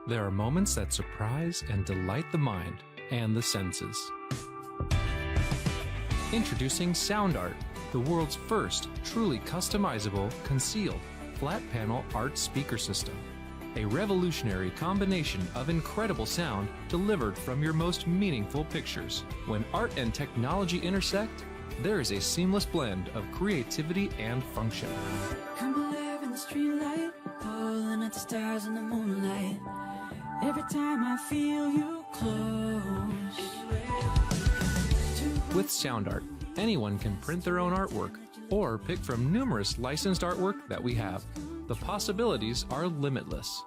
There are moments that surprise and delight the mind and the senses. Introducing Soundart, the world's first truly customizable, concealed, flat panel art speaker system. A revolutionary combination of incredible sound delivered from your most meaningful pictures. When art and technology intersect, there is a seamless blend of creativity and function. I'm alive in the streetlight, pulling at the stars in the moonlight. Every time I feel you close. With Soundart, anyone can print their own artwork or pick from numerous licensed artwork that we have. The possibilities are limitless.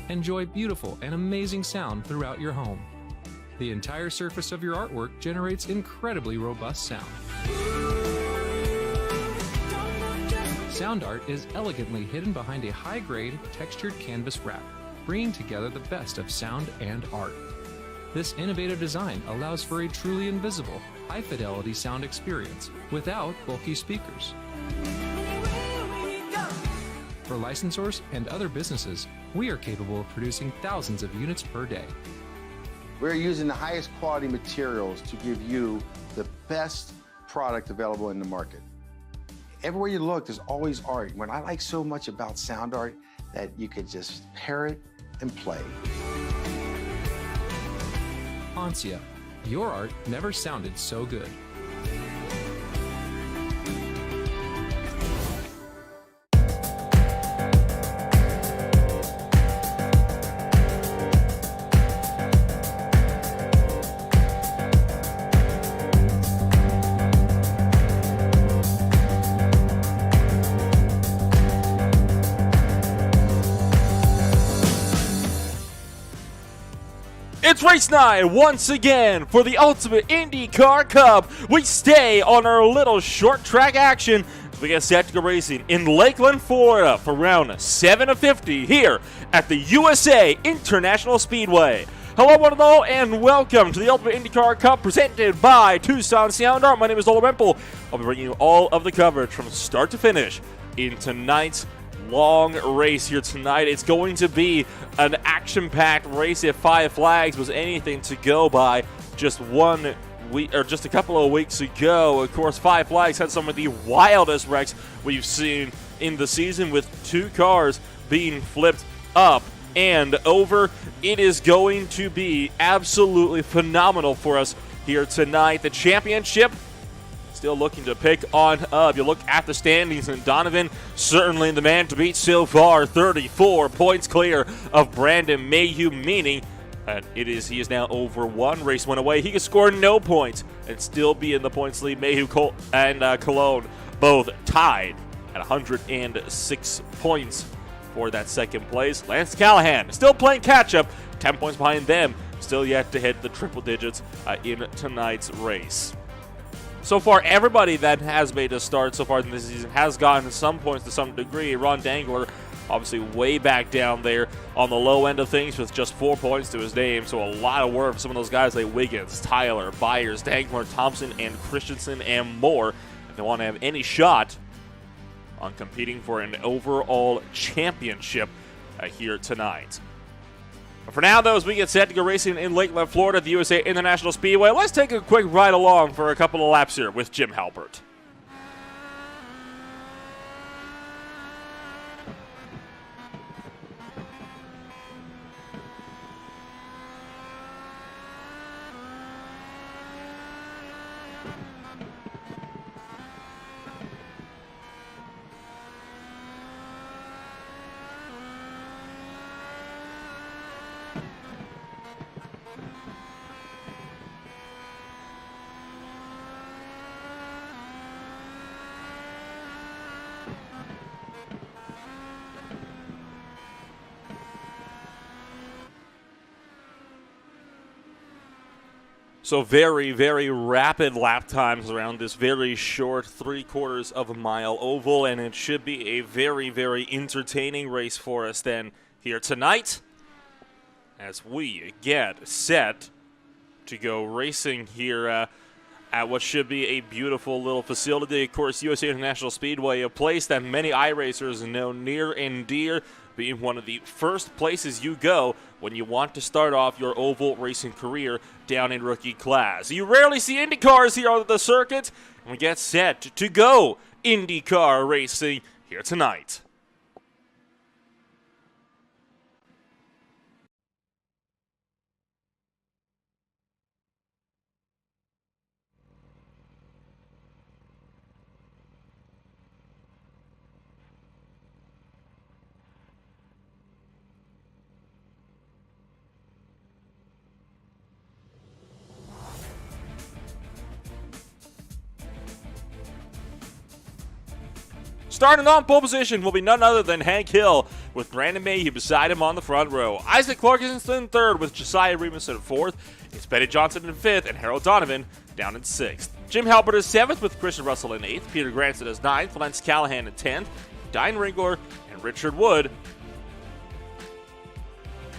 Enjoy beautiful and amazing sound throughout your home. The entire surface of your artwork generates incredibly robust sound. Soundart is elegantly hidden behind a high-grade, textured canvas wrap, bringing together the best of sound and art. This innovative design allows for a truly invisible, high-fidelity sound experience without bulky speakers. For licensors and other businesses, we are capable of producing thousands of units per day. We're using the highest quality materials to give you the best product available in the market. Everywhere you look, there's always art. What I like so much about Soundart, that you could just pair it and play. Ansia, your art never sounded so good. It's race 9 once again for the Ultimate Indycar Cup. We stay on our little short track action. We get set to go racing in Lakeland, Florida for round 7 of 50 here at the USA International Speedway. Hello one and all, and welcome to the Ultimate IndyCar Cup presented by Tucson Soundart. My name is Nolan Rempel. I'll be bringing you all of the coverage from start to finish in tonight's long race here tonight. It's going to be an action-packed race if Five Flags was anything to go by just 1 week or just a couple of weeks ago. Of course, Five Flags had some of the wildest wrecks we've seen in the season, with 2 cars being flipped up and over. It is going to be absolutely phenomenal for us here tonight. The championship still looking to pick on up. You look at the standings, and Donovan certainly the man to beat so far. 34 points clear of Brandon Mayhew, meaning that he is now over 1 race win away. He could score no points and still be in the points lead. Mayhew and Cologne both tied at 106 points for that second place. Lance Callahan still playing catch-up, 10 points behind them, still yet to hit the triple digits in tonight's race. So far, everybody that has made a start so far in this season has gotten some points to some degree. Ron Dangler, obviously way back down there on the low end of things with just 4 points to his name. So a lot of work for some of those guys like Wiggins, Tyler, Byers, Dangler, Thompson, and Christensen, and more. If they want to have any shot on competing for an overall championship here tonight. But for now, though, as we get set to go racing in Lakeland, Florida, the USA International Speedway, let's take a quick ride along for a couple of laps here with Jim Halpert. So very, very rapid lap times around this very short 3/4 of a mile oval, and it should be a very, very entertaining race for us then here tonight as we get set to go racing here at what should be a beautiful little facility. Of course, USA International Speedway, a place that many iRacers know near and dear. being one of the first places you go when you want to start off your oval racing career down in rookie class. You rarely see IndyCars here on the circuit, and we get set to go IndyCar racing here tonight. Starting on pole position will be none other than Hank Hill, with Brandon Mayhew beside him on the front row. Isaac Clarkson in third, with Josiah Remus in fourth. It's Petty Johnson in fifth, and Harold Donovan down in sixth. Jim Halpert is seventh, with Christian Russell in eighth. Peter Granson is ninth, Lance Callahan in 10th. Diane Ringler and Richard Wood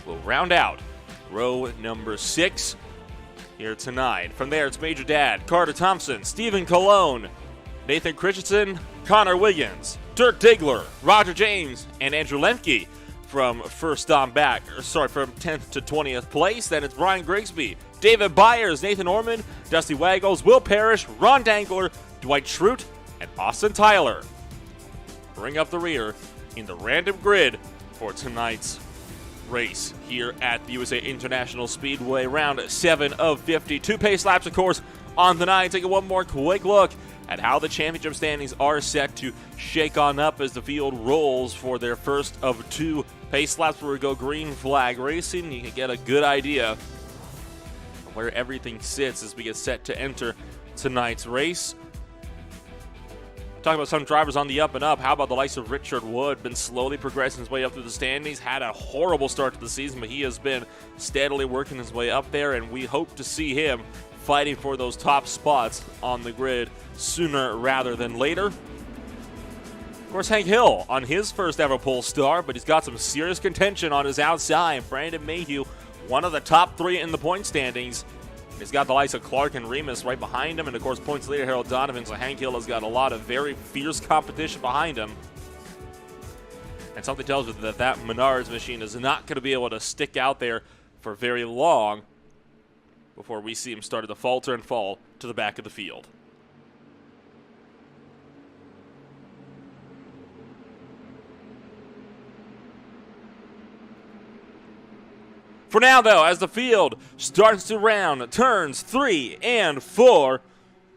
will round out row number 6 here tonight. From there, it's Major Dad, Carter Thompson, Stephen Colon, Nathan Christensen, Connor Wiggins, Dirk Diggler, Roger James, and Andrew Lemke from from 10th to 20th place. Then it's Brian Grigsby, David Byers, Nathan Orman, Dusty Waggles, Will Parrish, Ron Dangler, Dwight Schrute, and Austin Tyler bring up the rear in the random grid for tonight's race here at the USA International Speedway. Round 7 of 50. 2 pace laps, of course, on the night. Taking one more quick look at how the championship standings are set to shake on up as the field rolls for their first of 2 pace laps where we go green flag racing. You can get a good idea of where everything sits as we get set to enter tonight's race. Talking about some drivers on the up and up, how about the likes of Richard Wood? Been slowly progressing his way up through the standings. Had a horrible start to the season, but he has been steadily working his way up there, and we hope to see him fighting for those top spots on the grid sooner rather than later. Of course, Hank Hill on his first ever pole star, but he's got some serious contention on his outside. Brandon Mayhew, one of the top 3 in the point standings. He's got the likes of Clark and Remus right behind him, and of course points leader Harold Donovan, so Hank Hill has got a lot of very fierce competition behind him. And something tells me that Menards machine is not going to be able to stick out there for very long before we see him start to falter and fall to the back of the field. For now, though, as the field starts to round turns 3 and 4,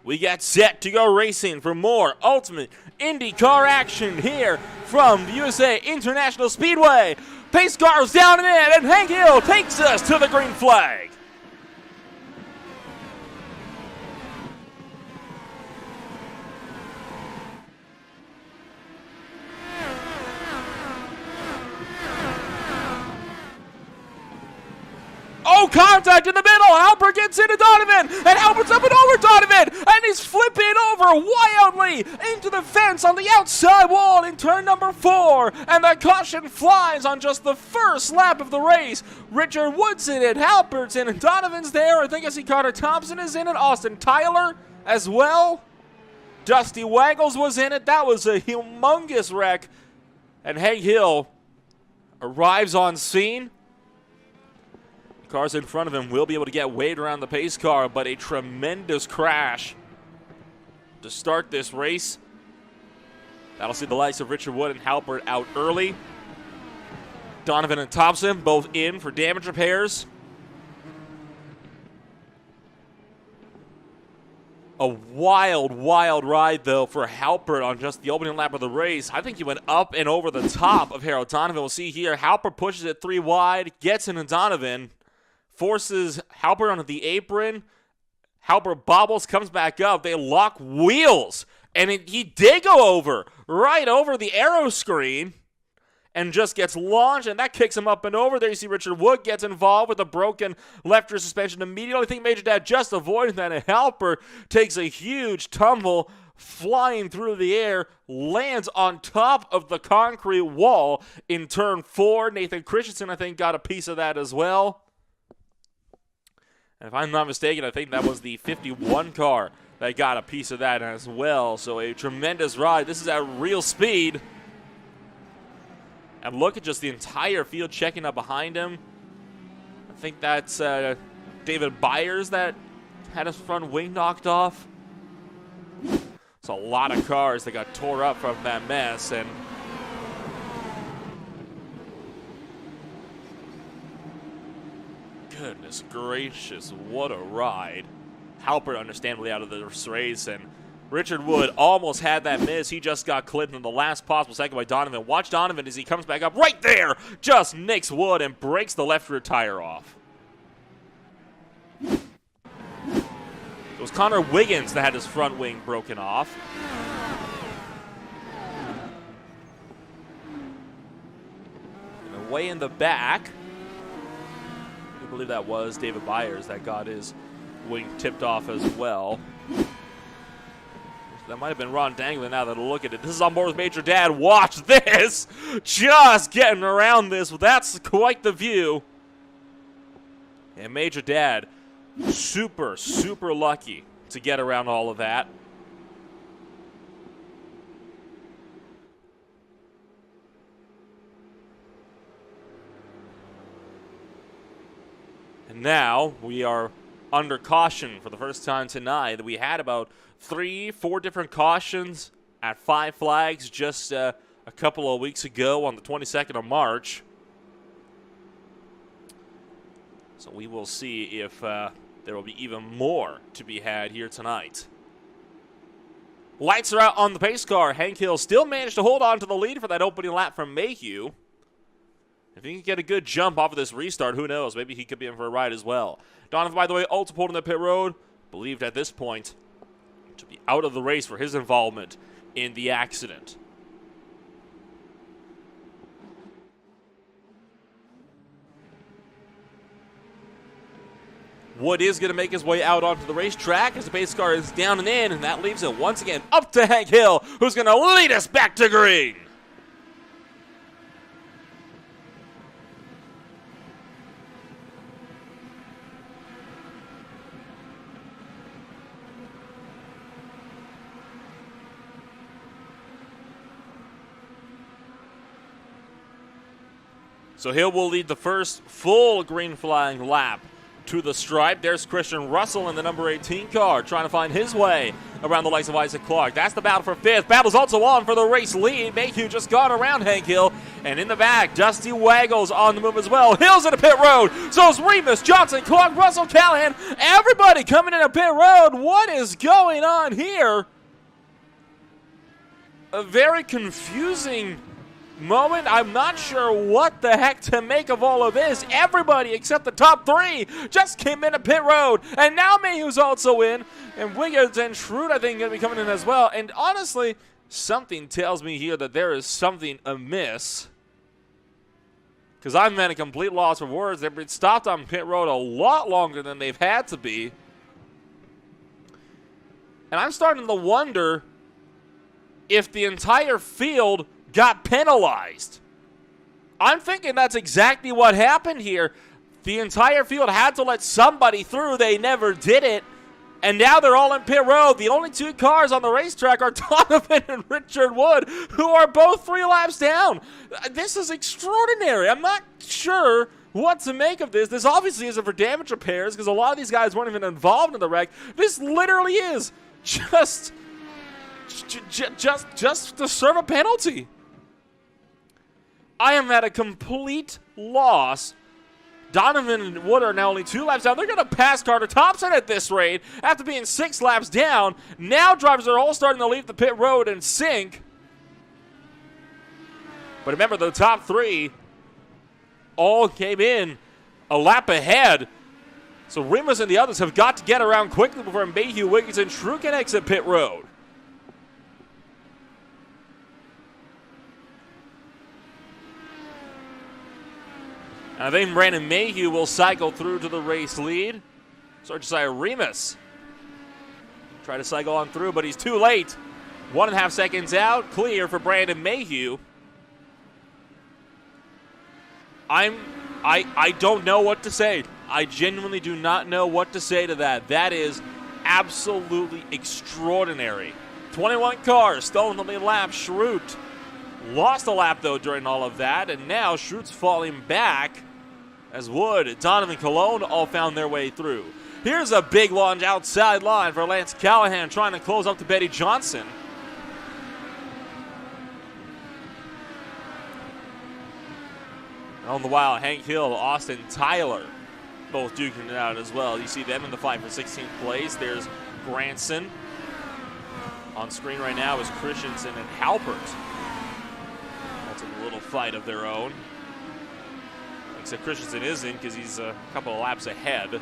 we get set to go racing for more ultimate IndyCar action here from the USA International Speedway. Pace cars down and in, and Hank Hill takes us to the green flag. Oh, contact in the middle. Halpert gets into Donovan, and Halpert's up and over Donovan, and he's flipping over wildly into the fence on the outside wall in turn number 4, and the caution flies on just the first lap of the race. Richard Wood's in it, Halpert's in it, Donovan's there. I think I see Carter Thompson is in it, Austin Tyler as well. Dusty Waggles was in it. That was a humongous wreck, and Hank Hill arrives on scene. Cars in front of him will be able to get weighed around the pace car, but a tremendous crash to start this race. That'll see the likes of Richard Wood and Halpert out early. Donovan and Thompson both in for damage repairs. A wild, wild ride, though, for Halpert on just the opening lap of the race. I think he went up and over the top of Harold Donovan. We'll see here. Halpert pushes it 3 wide, gets into Donovan, forces Halpert onto the apron. Halpert bobbles, comes back up. They lock wheels, and he did go over, right over the aero screen, and just gets launched, and that kicks him up and over. There you see Richard Wood gets involved with a broken left rear suspension immediately. I think Major Dad just avoiding that, and Halpert takes a huge tumble, flying through the air, lands on top of the concrete wall in turn 4. Nathan Christensen, I think, got a piece of that as well. And if I'm not mistaken, I think that was the 51 car that got a piece of that as well. So a tremendous ride. This is at real speed. And look at just the entire field checking up behind him. I think that's David Byers that had his front wing knocked off. It's a lot of cars that got tore up from that mess. And goodness gracious, what a ride. Halpert understandably out of this race, and Richard Wood almost had that miss. He just got clipped in the last possible second by Donovan. Watch Donovan as he comes back up right there. Just nicks Wood and breaks the left rear tire off. It was Connor Wiggins that had his front wing broken off. And way in the back, I believe that was David Byers that got his wing tipped off as well. That might have been Ron Danglin now that I look at it. This is on board with Major Dad. Watch this. Just getting around this. That's quite the view. And Major Dad, super, super lucky to get around all of that. And now we are under caution for the first time tonight. We had about 3-4 different cautions at 5 Flags just a couple of weeks ago on the 22nd of March. So we will see if there will be even more to be had here tonight. Lights are out on the pace car. Hank Hill still managed to hold on to the lead for that opening lap from Mayhew. If he can get a good jump off of this restart, who knows? Maybe he could be in for a ride as well. Donovan, by the way, also pulled in the pit road. Believed at this point to be out of the race for his involvement in the accident. Wood is going to make his way out onto the racetrack as the pace car is down and in, and that leaves it once again up to Hank Hill, who's going to lead us back to green. So Hill will lead the first full green flag lap to the stripe. There's Christian Russell in the number 18 car trying to find his way around the likes of Isaac Clark. That's the battle for fifth. Battle's also on for the race lead. Mayhew just gone around Hank Hill. And in the back, Dusty Waggles on the move as well. Hill's in the pit road. So is Remus, Johnson, Clark, Russell, Callahan. Everybody coming in a pit road. What is going on here? A very confusing moment. I'm not sure what the heck to make of all of this. Everybody except the top 3 just came in a pit road, and now Mayhew's also in, and Wiggins and Schrute, I think, going to be coming in as well. And honestly, something tells me here that there is something amiss, because I'm at a complete loss for words. They've been stopped on pit road a lot longer than they've had to be, and I'm starting to wonder if the entire field got penalized. I'm thinking that's exactly what happened here. The entire field had to let somebody through. They never did it. And now they're all in pit road. The only 2 cars on the racetrack are Donovan and Richard Wood, who are both 3 laps down. This is extraordinary. I'm not sure what to make of this. This obviously isn't for damage repairs because a lot of these guys weren't even involved in the wreck. This literally is just to serve a penalty. I am at a complete loss. Donovan and Wood are now only 2 laps down. They're going to pass Carter Thompson at this rate after being 6 laps down. Now drivers are all starting to leave the pit road and sink. But remember, the top 3 all came in a lap ahead. So Remus and the others have got to get around quickly before Mayhew, Wiggins, and Schrute can exit pit road. And I think Brandon Mayhew will cycle through to the race lead. So Josiah Remus try to cycle on through, but he's too late. 1.5 seconds out, clear for Brandon Mayhew. I don't know what to say. I genuinely do not know what to say to that. That is absolutely extraordinary. 21 cars still in the lead lap. Schrute Lost a lap, though, during all of that, and now Schroot's falling back as Wood, Donovan, Cologne all found their way through. Here's a big lunge outside line for Lance Callahan trying to close up to Betty Johnson. On the wild, Hank Hill, Austin Tyler, both duking it out as well. You see them in the fight for 16th place. There's Granson. On screen right now is Christensen and Halpert. That's a little fight of their own. Except Christensen isn't because he's a couple of laps ahead.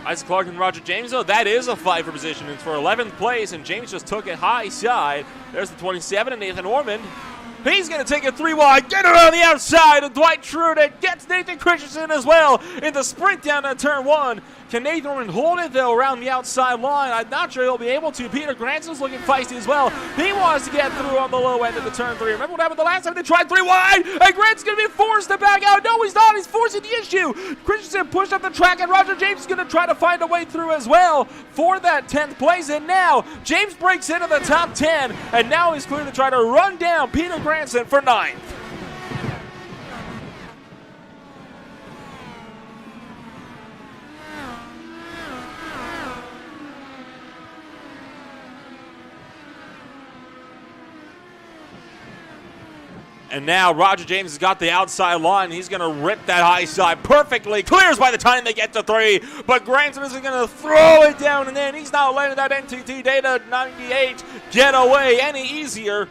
Isaac Clark and Roger James, though, that is a fight for position. It's for 11th place, and James just took it high side. There's the 27, and Nathan Ormond. He's going to take it 3 wide, get around the outside, and Dwight Truitt gets Nathan Christensen as well in the sprint down to turn 1. Can Nathan Ormond hold it, though, around the outside line? I'm not sure he'll be able to. Peter Granson's looking feisty as well. He wants to get through on the low end of the turn 3. Remember what happened the last time they tried 3 wide? And Granson's going to be forced to back out. No, he's not. He's forcing the issue. Christensen pushed up the track, and Roger James is going to try to find a way through as well for that 10th place. And now James breaks into the top 10, and now he's clear to try to run down Peter Granson for 9th. And now Roger James has got the outside line. He's going to rip that high side perfectly. Clears by the time they get to 3. But Granson isn't going to throw it down, and then he's not letting that NTT Data 98 get away any easier.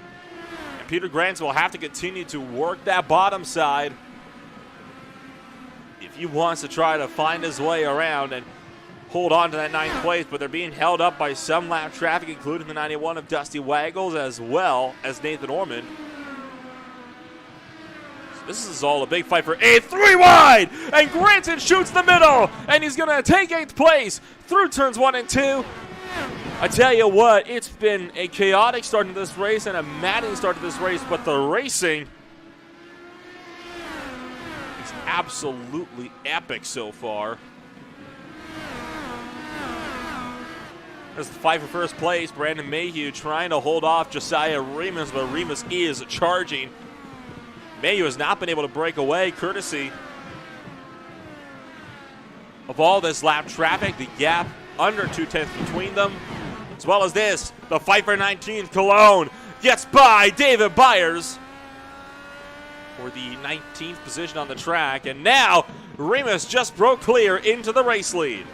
And Peter Granson will have to continue to work that bottom side if he wants to try to find his way around and hold on to that 9th place. But they're being held up by some lap traffic, including the 91 of Dusty Waggles as well as Nathan Ormond. This is all a big fight for 8th, 3 wide, and Granson shoots the middle, and he's going to take 8th place through turns 1 and 2. I tell you what, it's been a chaotic start to this race and a maddening start to this race, but the racing is absolutely epic so far. There's the fight for first place. Brandon Mayhew trying to hold off Josiah Remus, but Remus is charging. Mayhew has not been able to break away, courtesy of all this lap traffic, the gap under 2/10 between them, as well as this, the fight for 19th. Cologne gets by David Byers for the 19th position on the track, and now Remus just broke clear into the race lead.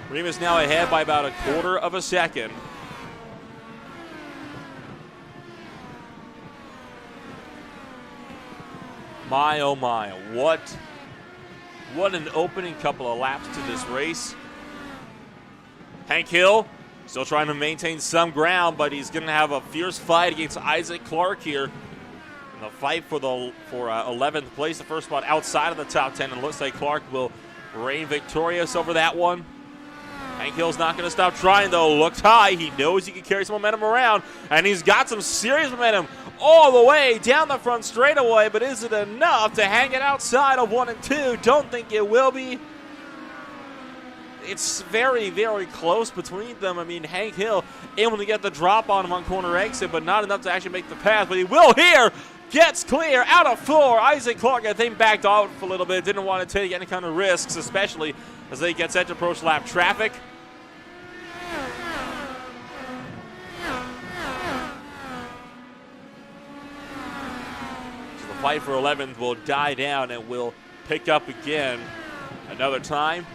Remus now ahead by about 1/4 of a second. My, oh my, what an opening couple of laps to this race. Hank Hill still trying to maintain some ground, but he's going to have a fierce fight against Isaac Clark here. In the fight for 11th place, the first spot outside of the top 10, and looks like Clark will reign victorious over that one. Hank Hill's not going to stop trying, though. Looked high. He knows he can carry some momentum around, and he's got some serious momentum all the way down the front straightaway, but is it enough to hang it outside of 1 and 2? Don't think it will be. It's very, very close between them. I mean, Hank Hill able to get the drop on him on corner exit, but not enough to actually make the pass, but he will here. Gets clear out of 4. Isaac Clark, I think, backed off a little bit. Didn't want to take any kind of risks, especially as they get set to approach lap traffic. So the fight for 11th will die down and will pick up again another time.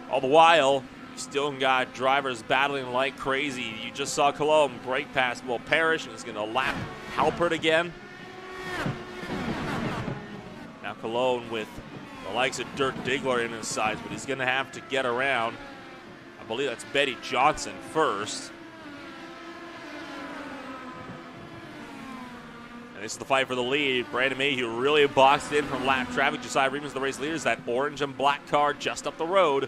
All the while, you still got drivers battling like crazy. You just saw Cologne break past Will Parrish, and he's going to lap Halpert again. Now Cologne with the likes of Dirk Diggler in his sides, but he's going to have to get around. I believe that's Betty Johnson first. And this is the fight for the lead. Brandon Mayhew really boxed in from lap traffic. Josiah Remus, the race leaders, that orange and black car just up the road.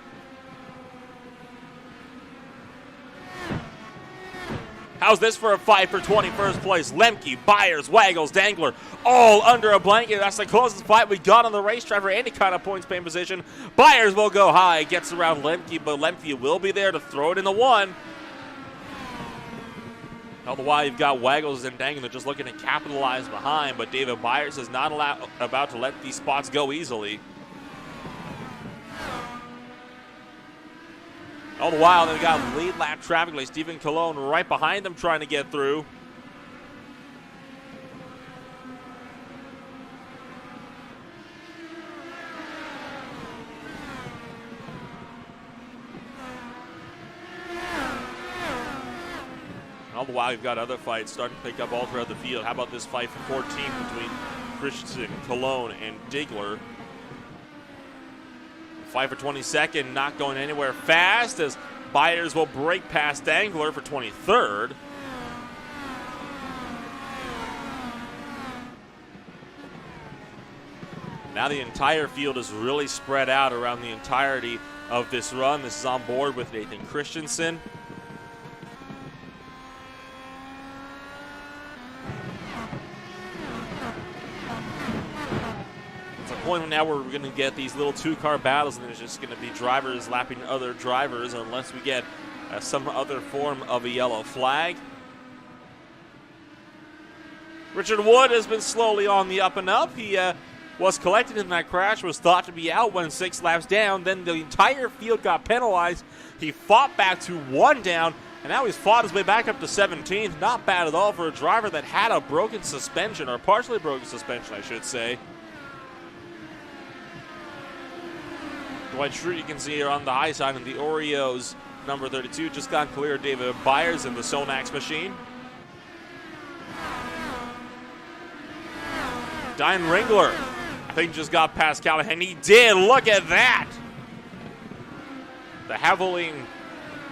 How's this for a fight for 21st place? Lemke, Byers, Waggles, Dangler, all under a blanket. That's the closest fight we got on the racetrack for any kind of points paying position. Byers will go high, gets around Lemke, but Lemke will be there to throw it in the one. All the while, you've got Waggles and Dangler just looking to capitalize behind, but David Byers is not about to let these spots go easily. All the while, they've got lead lap traffic like Stephen Cologne right behind them trying to get through. All the while, you've got other fights starting to pick up all throughout the field. How about this fight for 14th between Christensen, Cologne, and Digler? Fight for 22nd, not going anywhere fast as Byers will break past Dangler for 23rd. Now the entire field is really spread out around the entirety of this run. This is on board with Nathan Christensen. Point now where we're going to get these little two-car battles, and it's just going to be drivers lapping other drivers unless we get some other form of a yellow flag. Richard Wood has been slowly on the up and up. He was collected in that crash, was thought to be out when 6 laps down. Then the entire field got penalized. He fought back to 1 down, and now he's fought his way back up to 17th. Not bad at all for a driver that had a broken suspension, or partially broken suspension, I should say. Dwight Schrute, you can see here on the high side, and the Oreos number 32 just got clear of David Byers in the Sonax machine. Diane Ringler, I think, just got past Callahan. He did. Look at that. The Haveling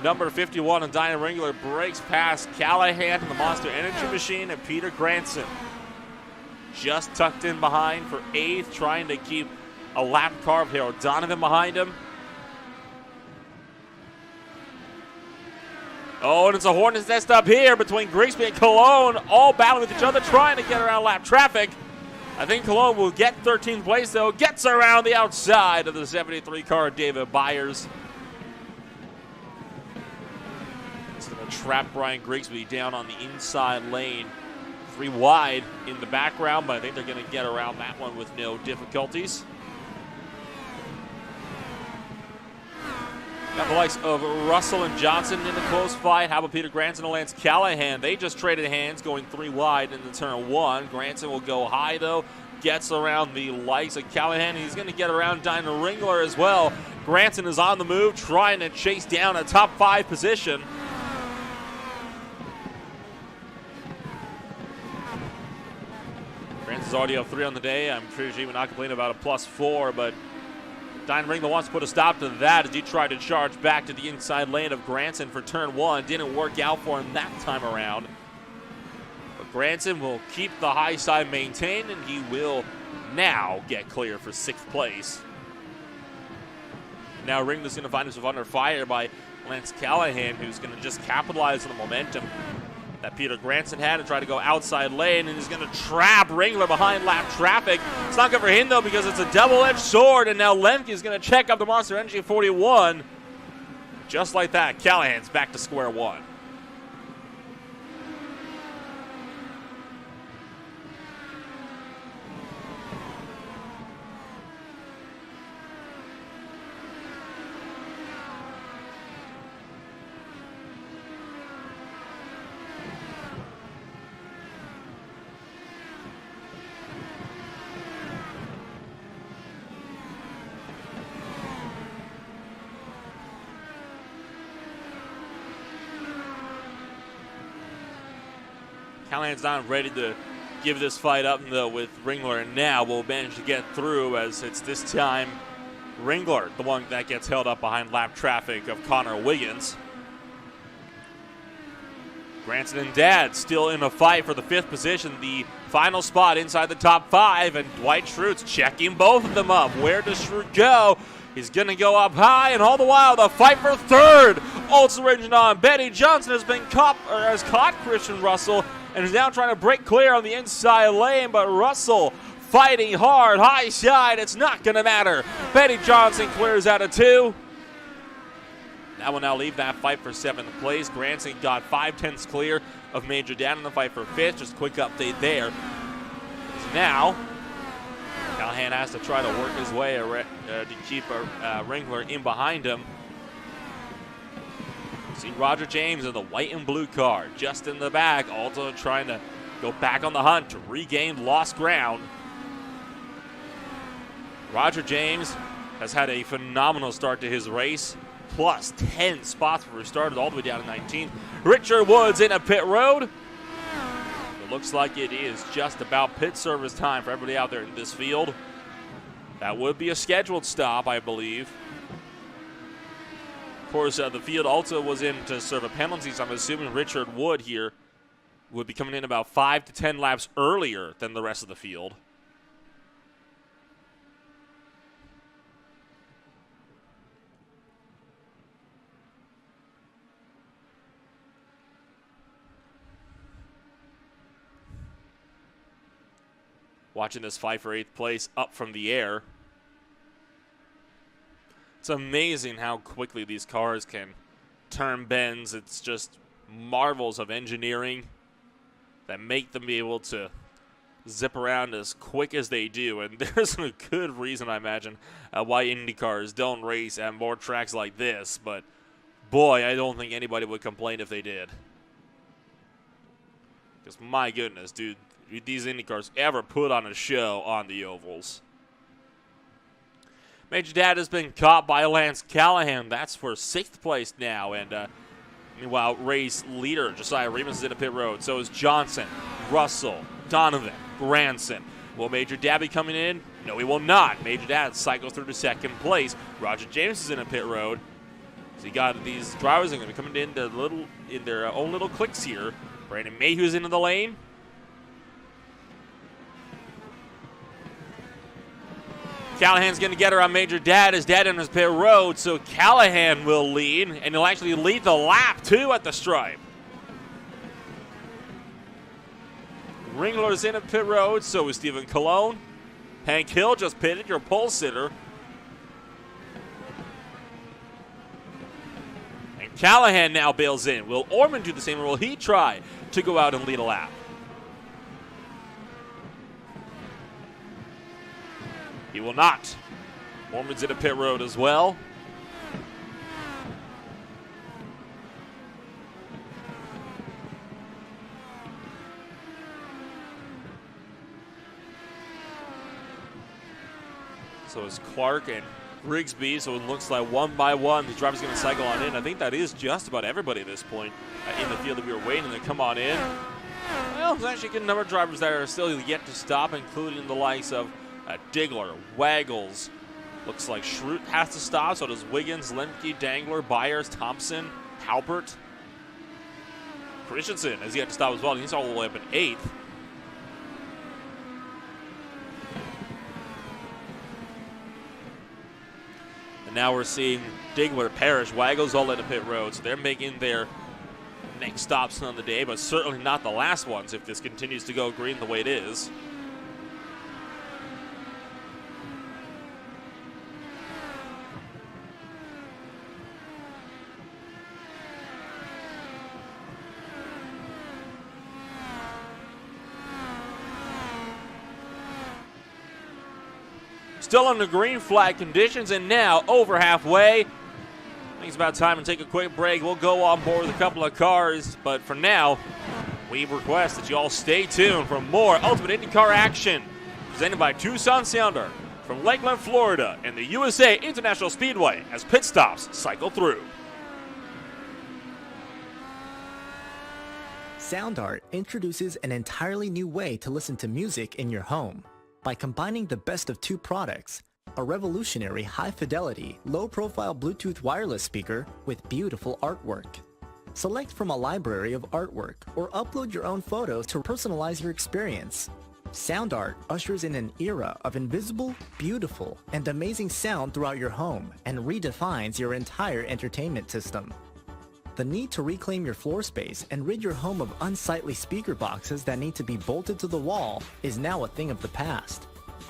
number 51 and Diane Ringler breaks past Callahan in the Monster Energy machine and Peter Granson. Just tucked in behind for 8th, trying to keep a lap car of Harold Donovan behind him. Oh, and it's a hornet's nest up here between Grigsby and Cologne, all battling with each other, trying to get around lap traffic. I think Cologne will get 13th place, though. Gets around the outside of the 73 car, David Byers. It's going to trap Brian Grigsby down on the inside lane. 3 wide in the background, but I think they're going to get around that one with no difficulties. Got the likes of Russell and Johnson in the close fight. How about Peter Granson and Lance Callahan? They just traded hands going 3 wide into turn 1. Granson will go high, though. Gets around the likes of Callahan. He's going to get around Dinah Ringler as well. Granson is on the move, trying to chase down a top 5 position. Granson's already up 3 on the day. I'm pretty sure he would not complain about a +4, but Diane Ringler wants to put a stop to that as he tried to charge back to the inside lane of Granson for turn 1. Didn't work out for him that time around. But Granson will keep the high side maintained, and he will now get clear for 6th place. Now Ringler's going to find himself under fire by Lance Callahan, who's going to just capitalize on the momentum that Peter Granson had and try to go outside lane, and he's going to trap Ringler behind lap traffic. It's not good for him, though, because it's a double-edged sword, and now Lemke is going to check up the Monster Energy 41. Just like that, Callahan's back to square one. Callahan's not ready to give this fight up, though, with Ringler, and now will manage to get through, as it's this time Ringler, the one that gets held up behind lap traffic of Connor Wiggins. Granson and Dad still in a fight for the 5th position, the final spot inside the top 5, and Dwight Schrute's checking both of them up. Where does Schrute go? He's going to go up high, and all the while, the fight for third. Also raging on. Benny Johnson has caught Christian Russell and is now trying to break clear on the inside lane, but Russell fighting hard, high side. It's not going to matter. Benny Johnson clears out of 2. That will now leave that fight for 7th place. Granson got 5/10 clear of Major Dad in the fight for 5th. Just a quick update there. Now, Callahan has to try to work his way to keep Ringler in behind him. See Roger James in the white and blue car just in the back, also trying to go back on the hunt to regain lost ground. Roger James has had a phenomenal start to his race, plus 10 spots before he started all the way down to 19th. Richard Woods in a pit road. It looks like it is just about pit service time for everybody out there in this field. That would be a scheduled stop, I believe. Of course, the field also was in to serve a penalty, so I'm assuming Richard Wood here would be coming in about 5 to 10 laps earlier than the rest of the field. Watching this fight for 8th place up from the air. It's amazing how quickly these cars can turn bends. It's just marvels of engineering that make them be able to zip around as quick as they do. And there's a good reason, I imagine, why IndyCars don't race at more tracks like this. But boy, I don't think anybody would complain if they did. Because my goodness, dude, these IndyCars ever put on a show on the ovals. Major Dad has been caught by Lance Callahan. That's for 6th place now. And meanwhile, race leader Josiah Remus is in a pit road. So is Johnson, Russell, Donovan, Granson. Will Major Dad be coming in? No, he will not. Major Dad cycles through to 2nd place. Roger James is in a pit road. So you got these drivers are going to be coming in their own little clicks here. Brandon Mayhew's into the lane. Callahan's going to get her on Major Dad. His dad in his pit road, so Callahan will lead, and he'll actually lead the lap, too, at the stripe. Ringler's in a pit road, so is Stephen Colon. Hank Hill just pitted, your pole sitter. And Callahan now bails in. Will Orman do the same, or will he try to go out and lead a lap? He will not. Orman's in a pit road as well. So is Clark and Grigsby. So it looks like one by one, these drivers are going to cycle on in. I think that is just about everybody at this point in the field that we were waiting to come on in. Well, there's actually a good number of drivers that are still yet to stop, including the likes of Diggler, Waggles. Looks like Schrute has to stop, so does Wiggins, Lemke, Dangler, Byers, Thompson, Halpert. Christensen has yet to stop as well. He's all the way up in 8th. And now we're seeing Diggler, Parrish, Waggles all in the pit road, so they're making their next stops on the day, but certainly not the last ones if this continues to go green the way it is. Still under green flag conditions, and now over halfway. I think it's about time to take a quick break. We'll go on board with a couple of cars, but for now, we request that you all stay tuned for more Ultimate IndyCar action presented by Tucson Soundart from Lakeland, Florida, and the USA International Speedway as pit stops cycle through. Soundart introduces an entirely new way to listen to music in your home. By combining the best of 2 products, a revolutionary high-fidelity, low-profile Bluetooth wireless speaker with beautiful artwork. Select from a library of artwork or upload your own photos to personalize your experience. Soundart ushers in an era of invisible, beautiful, and amazing sound throughout your home and redefines your entire entertainment system. The need to reclaim your floor space and rid your home of unsightly speaker boxes that need to be bolted to the wall is now a thing of the past.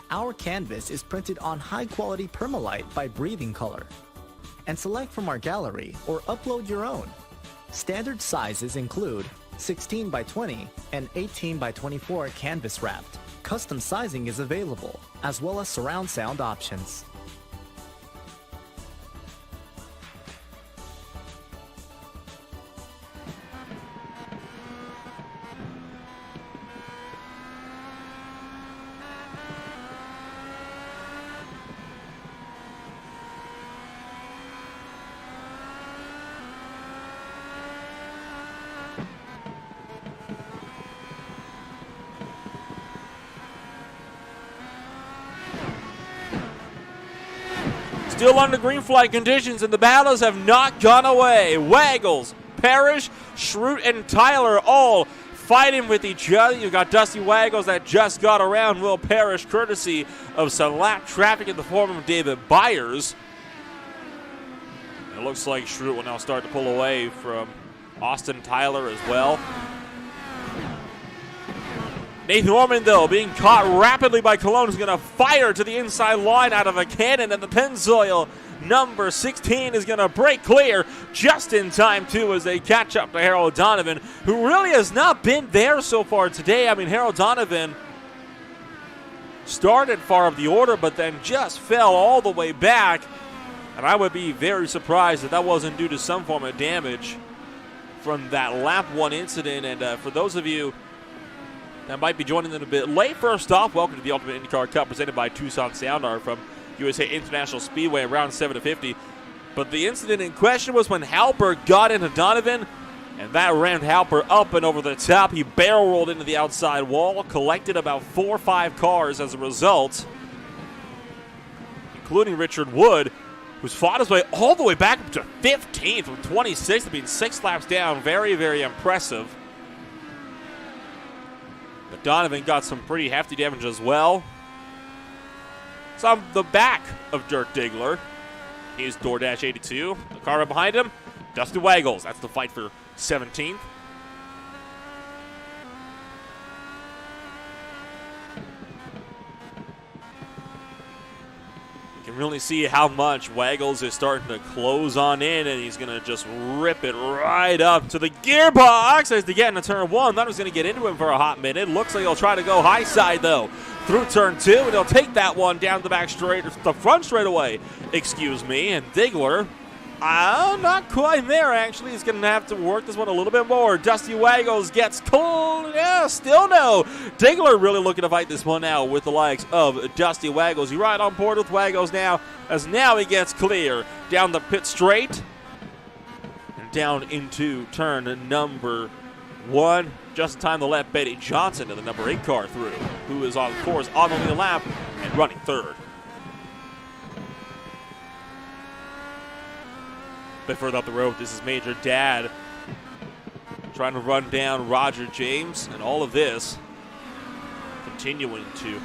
Our canvas is printed on high-quality permalite by Breathing Color. And select from our gallery or upload your own. Standard sizes include 16 by 20 and 18 by 24 canvas wrapped. Custom sizing is available, as well as surround sound options. Still under green flag conditions, and the battles have not gone away. Waggles, Parrish, Schrute, and Tyler all fighting with each other. You've got Dusty Waggles that just got around Will Parrish, courtesy of some lap traffic in the form of David Byers. It looks like Schrute will now start to pull away from Austin Tyler as well. Nathan Orman, though, being caught rapidly by Cologne, is going to fire to the inside line out of a cannon, and the Pennzoil number 16 is going to break clear just in time, too, as they catch up to Harold Donovan, who really has not been there so far today. I mean, Harold Donovan started far up the order, but then just fell all the way back, and I would be very surprised if that wasn't due to some form of damage from that lap 1 incident. And for those of you that might be joining in a bit late, first off, welcome to the Ultimate IndyCar Cup presented by Tucson Soundart from USA International Speedway around 7 to 50. But the incident in question was when Halper got into Donovan, and that rammed Halper up and over the top. He barrel rolled into the outside wall, collected about 4 or 5 cars as a result, including Richard Wood, who's fought his way all the way back up to 15th from 26th, being 6 laps down. Very, very impressive. But Donovan got some pretty hefty damage as well. It's on the back of Dirk Diggler. Here's DoorDash 82. The car right behind him, Dusty Waggles. That's the fight for 17th. You can really see how much Waggles is starting to close on in, and he's going to just rip it right up to the gearbox as they get into turn 1. Thought he was going to get into him for a hot minute. Looks like he'll try to go high side, though, through turn 2, and he'll take that one down the back straight, or the front straightaway, excuse me. And Diggler, not quite there, actually. He's going to have to work this one a little bit more. Dusty Waggles gets cold. Yeah, still no. Diggler really looking to fight this one out with the likes of Dusty Waggles. You right on board with Waggles now, as now he gets clear down the pit straight and down into turn number 1. Just in time to let Betty Johnson in the number 8 car through, who is on course on the lead lap and running 3rd. Bit further up the road, this is Major Dad trying to run down Roger James, and all of this continuing to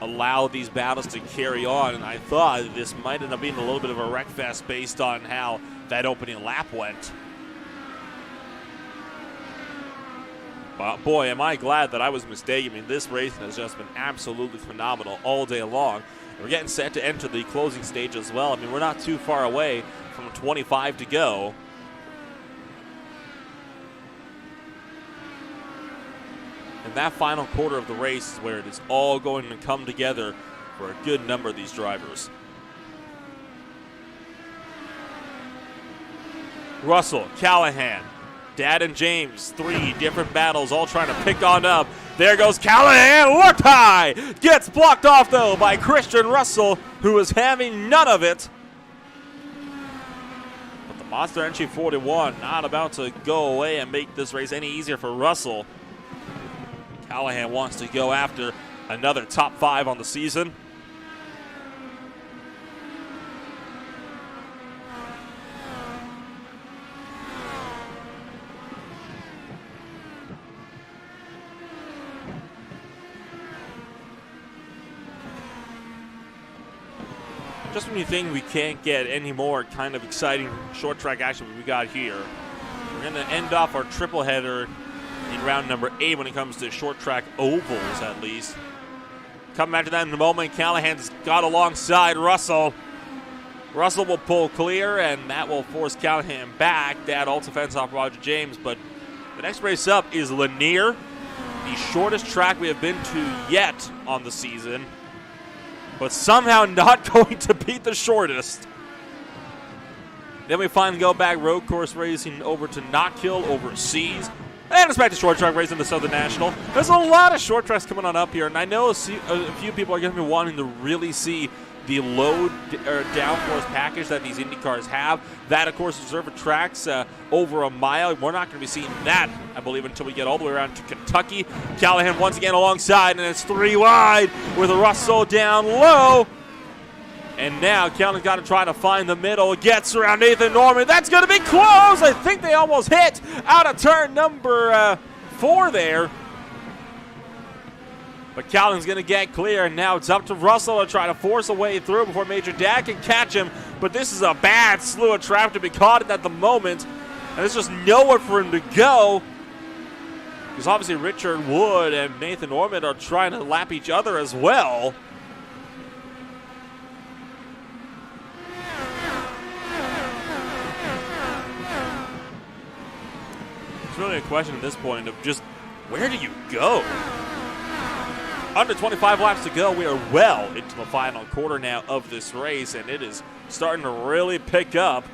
allow these battles to carry on. And I thought this might end up being a little bit of a wreck fest based on how that opening lap went. But boy, am I glad that I was mistaken. I mean, this racing has just been absolutely phenomenal all day long. We're getting set to enter the closing stage as well. I mean, we're not too far away from 25 to go. And that final quarter of the race is where it is all going to come together for a good number of these drivers. Russell, Callahan, Dad and James, 3 different battles, all trying to pick on up. There goes Callahan, looked high. Gets blocked off, though, by Christian Russell, who is having none of it. But the Monster Energy 41 not about to go away and make this race any easier for Russell. Callahan wants to go after another top 5 on the season. just when you think we can't get any more kind of exciting short track action we got here, we're going to end off our triple header in round number 8 when it comes to short track ovals, at least. Coming back to that in a moment, Callahan's got alongside Russell. Russell will pull clear, and that will force Callahan back. That also fends off Roger James, but the next race up is Lanier, the shortest track we have been to yet on the season, but somehow not going to beat the shortest. Then we finally go back road course racing over to Knockhill overseas. And it's back to short track racing, the Southern National. There's a lot of short tracks coming on up here, and I know a few people are going to be wanting to really see the low or downforce package that these Indy cars have. That, of course, reserve tracks over a mile. We're not going to be seeing that, I believe, until we get all the way around to Kentucky. Callahan once again alongside, and it's 3 wide with Russell down low. And now Callahan's got to try to find the middle. Gets around Nathan Norman. That's going to be close. I think they almost hit out of turn number 4 there. But Callahan's going to get clear, and now it's up to Russell to try to force a way through before Major Dad can catch him. But this is a bad slew of traffic to be caught in at the moment. And there's just nowhere for him to go. Because obviously Richard Wood and Nathan Norman are trying to lap each other as well. It's really a question at this point of just where do you go? Under 25 laps to go. We are well into the final quarter now of this race, and it is starting to really pick up.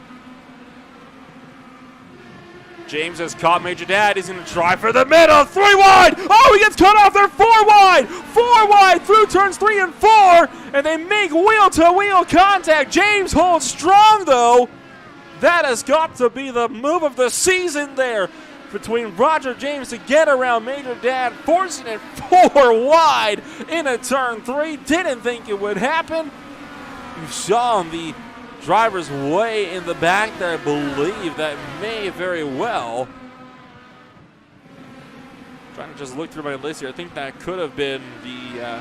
James has caught Major Dad. He's going to try for the middle. 3 wide. Oh, he gets cut off there. 4 wide. 4 wide through turns 3 and 4, and they make wheel-to-wheel contact. James holds strong, though. That has got to be the move of the season there between Roger James to get around Major Dad, forcing it 4 wide into turn 3. Didn't think it would happen. You saw on the driver's way in the back there, I believe that may very well. Trying to just look through my list here. I think that could have been the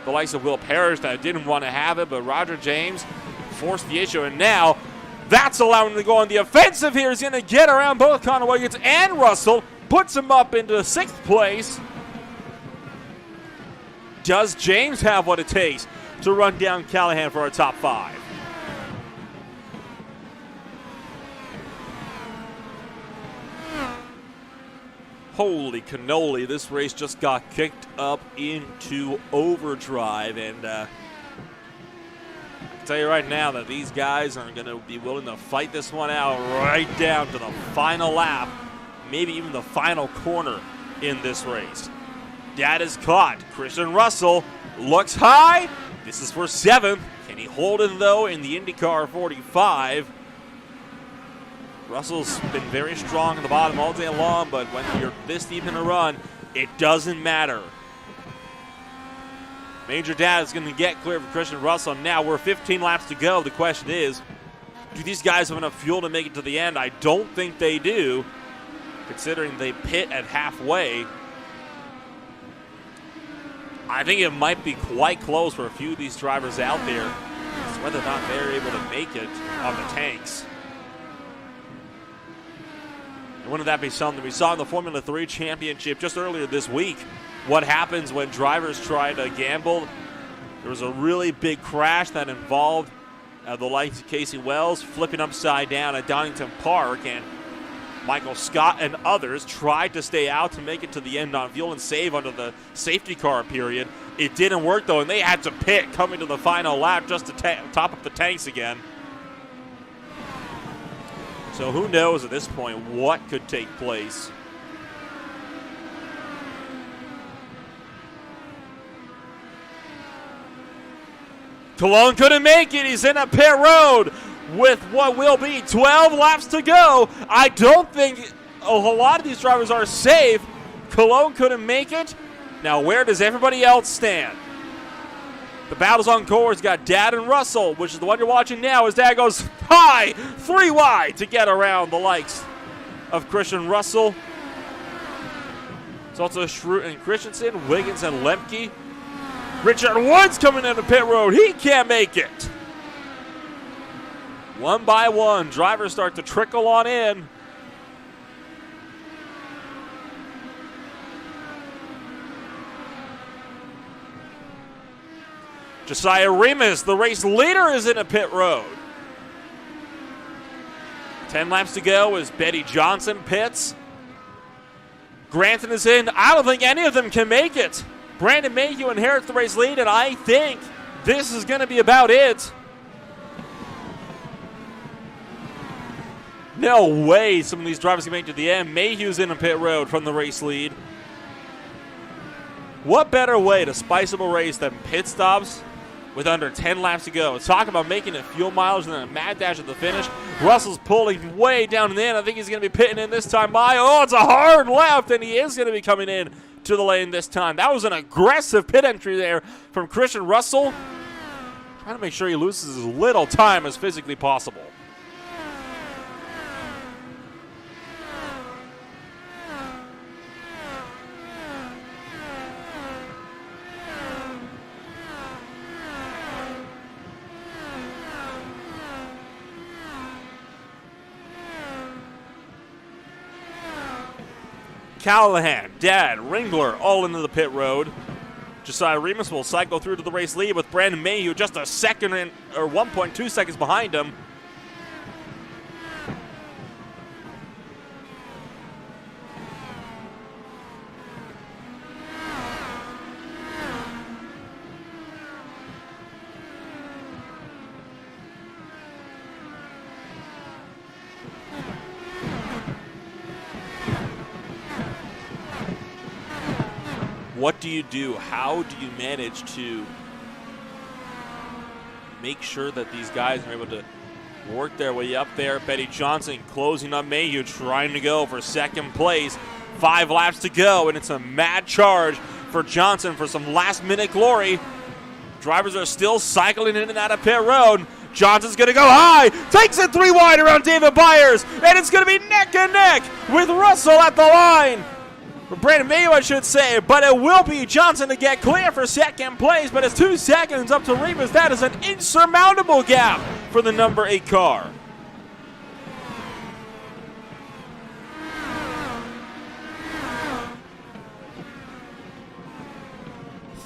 likes of Will Parrish that didn't want to have it, but Roger James forced the issue, and now that's allowing him to go on the offensive here. He's going to get around both Connor Wiggins and Russell. Puts him up into 6th place. Does James have what it takes to run down Callahan for a top 5? Holy cannoli, this race just got kicked up into overdrive, and I can tell you right now that these guys are going to be willing to fight this one out right down to the final lap, maybe even the final corner in this race. Dad is caught. Christian Russell looks high. This is for 7th. Can he hold it, though, in the Indycar 45? Russell's been very strong in the bottom all day long, but when you're this deep in a run, it doesn't matter. Major Dad is going to get clear for Christian Russell. Now we're 15 laps to go. The question is, do these guys have enough fuel to make it to the end? I don't think they do, considering they pit at halfway. I think it might be quite close for a few of these drivers out there as to whether or not they're able to make it on the tanks. And wouldn't that be something? We saw in the Formula 3 Championship just earlier this week what happens when drivers try to gamble. There was a really big crash that involved the likes of Casey Wells flipping upside down at Donington Park, and Michael Scott and others tried to stay out to make it to the end on fuel and save under the safety car period. It didn't work, though, and they had to pit coming to the final lap just to top up the tanks again. So who knows at this point what could take place. Cologne couldn't make it. He's in a pit road with what will be 12 laps to go. I don't think a lot of these drivers are safe. Cologne couldn't make it. Now where does everybody else stand? The battle's on course. Got Dad and Russell, which is the one you're watching now, as Dad goes high, 3 wide to get around the likes of Christian Russell. It's also Schrute and Christensen, Wiggins and Lemke. Richard Wood's coming into pit road. He can't make it. One by one, drivers start to trickle on in. Josiah Remus, the race leader, is in a pit road. 10 laps to go as Betty Johnson pits. Granton is in. I don't think any of them can make it. Brandon Mayhew inherits the race lead, and I think this is going to be about it. No way some of these drivers can make it to the end. Mayhew's in a pit road from the race lead. What better way to spice up a race than pit stops with under 10 laps to go? Talk about making it fuel mileage and then a mad dash at the finish. Russell's pulling way down in the end. I think he's going to be pitting in this time by. Oh, it's a hard left, and he is going to be coming in to the lane this time. That was an aggressive pit entry there from Christian Russell. Trying to make sure he loses as little time as physically possible. Callahan, Dad, Ringler all into the pit road. Josiah Remus will cycle through to the race lead with Brandon Mayhew just a second or 1.2 seconds behind him. What do you do? How do you manage to make sure that these guys are able to work their way up there? Betty Johnson closing on Mayhew, trying to go for second place. 5 laps to go, and it's a mad charge for Johnson for some last-minute glory. Drivers are still cycling in and out of pit road. Johnson's going to go high, takes it 3 wide around David Byers, and it's going to be neck and neck with Russell at the line. Brandon Mayhew, I should say, but it will be Johnson to get clear for second place, but it's 2 seconds up to Remus. That is an insurmountable gap for the number 8 car.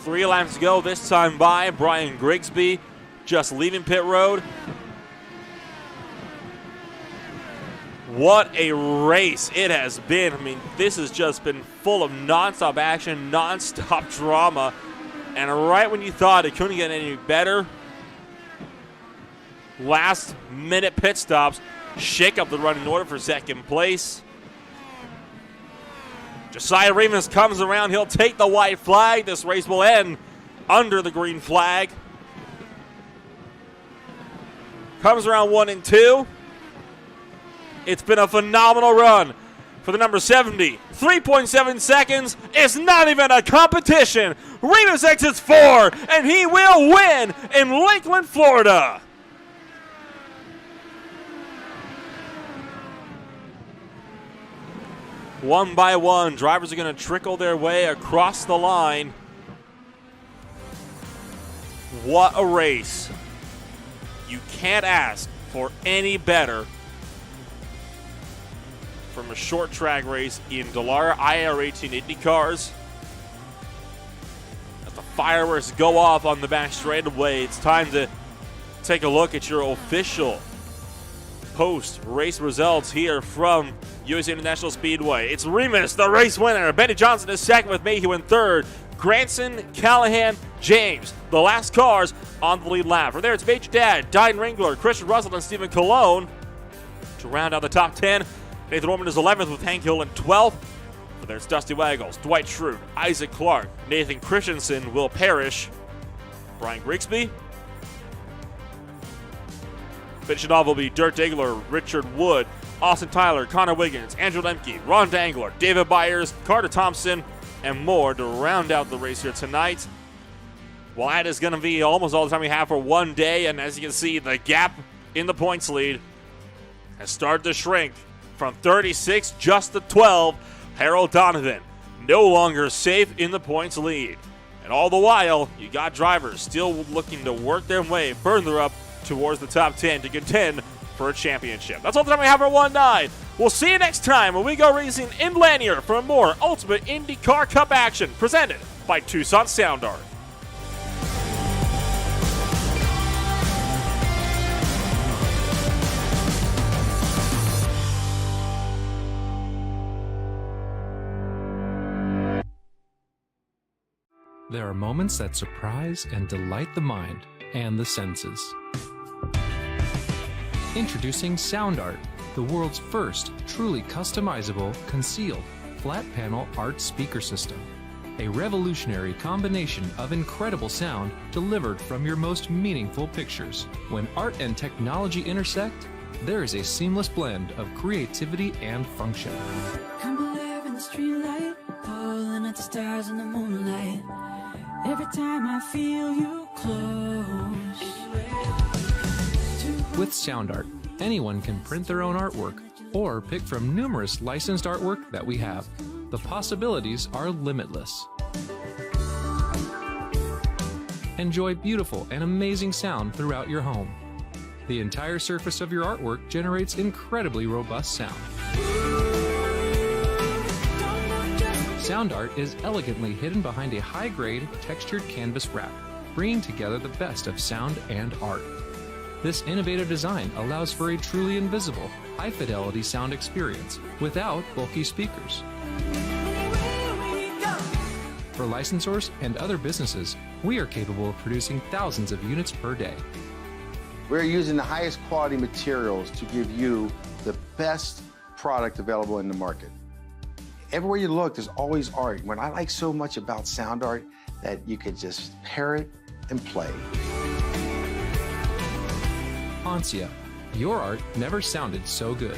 Three laps to go this time by Brian Grigsby, just leaving pit road. What a race it has been. I mean, this has just been full of nonstop action, nonstop drama. And right when you thought it couldn't get any better, last-minute pit stops shake up the running order for second place. Josiah Remus comes around. He'll take the white flag. This race will end under the green flag. Comes around 1 and 2. It's been a phenomenal run for the number 70. 3.7 seconds is not even a competition. Remus exits 4, and he will win in Lakeland, Florida. One by one, drivers are going to trickle their way across the line. What a race. You can't ask for any better from a short track race in Dallara IR18 Indycars. As the fireworks go off on the back straightaway, it's time to take a look at your official post-race results here from USA International Speedway. It's Remus, the race winner. Betty Johnson is second with Mayhew in third. Granson, Callahan, James, the last cars on the lead lap. From there, it's Major Dad, Diane Ringler, Christian Russell, and Stephen Colon to round out the top 10. Nathan Orman is 11th with Hank Hill in 12th. But there's Dusty Waggles, Dwight Schrute, Isaac Clark, Nathan Christensen, Will Parrish, Brian Grigsby. Finishing off will be Dirk Diggler, Richard Wood, Austin Tyler, Connor Wiggins, Andrew Lemke, Ron Dangler, David Byers, Carter Thompson, and more to round out the race here tonight. Well, that is going to be almost all the time we have for one day, and as you can see, the gap in the points lead has started to shrink from 36 just to 12. Harold Donovan no longer safe in the points lead. And all the while, you got drivers still looking to work their way further up towards the top 10 to contend for a championship. That's all the time we have for 1-9. We'll see you next time when we go racing in Lanier for more Ultimate IndyCar Cup action presented by Tucson Soundart. There are moments that surprise and delight the mind and the senses. Introducing Soundart, the world's first truly customizable, concealed, flat panel art speaker system. A revolutionary combination of incredible sound delivered from your most meaningful pictures. When art and technology intersect, there is a seamless blend of creativity and function. Come alive in the streetlight, pulling at the stars in the moonlight. Every time I feel you close. With Soundart, anyone can print their own artwork or pick from numerous licensed artwork that we have. The possibilities are limitless. Enjoy beautiful and amazing sound throughout your home. The entire surface of your artwork generates incredibly robust sound. Soundart is elegantly hidden behind a high-grade, textured canvas wrap, bringing together the best of sound and art. This innovative design allows for a truly invisible, high-fidelity sound experience without bulky speakers. For licensors and other businesses, we are capable of producing thousands of units per day. We're using the highest quality materials to give you the best product available in the market. Everywhere you look, there's always art. What I like so much about Soundart, that you could just pair it and play. Ancia, your art never sounded so good.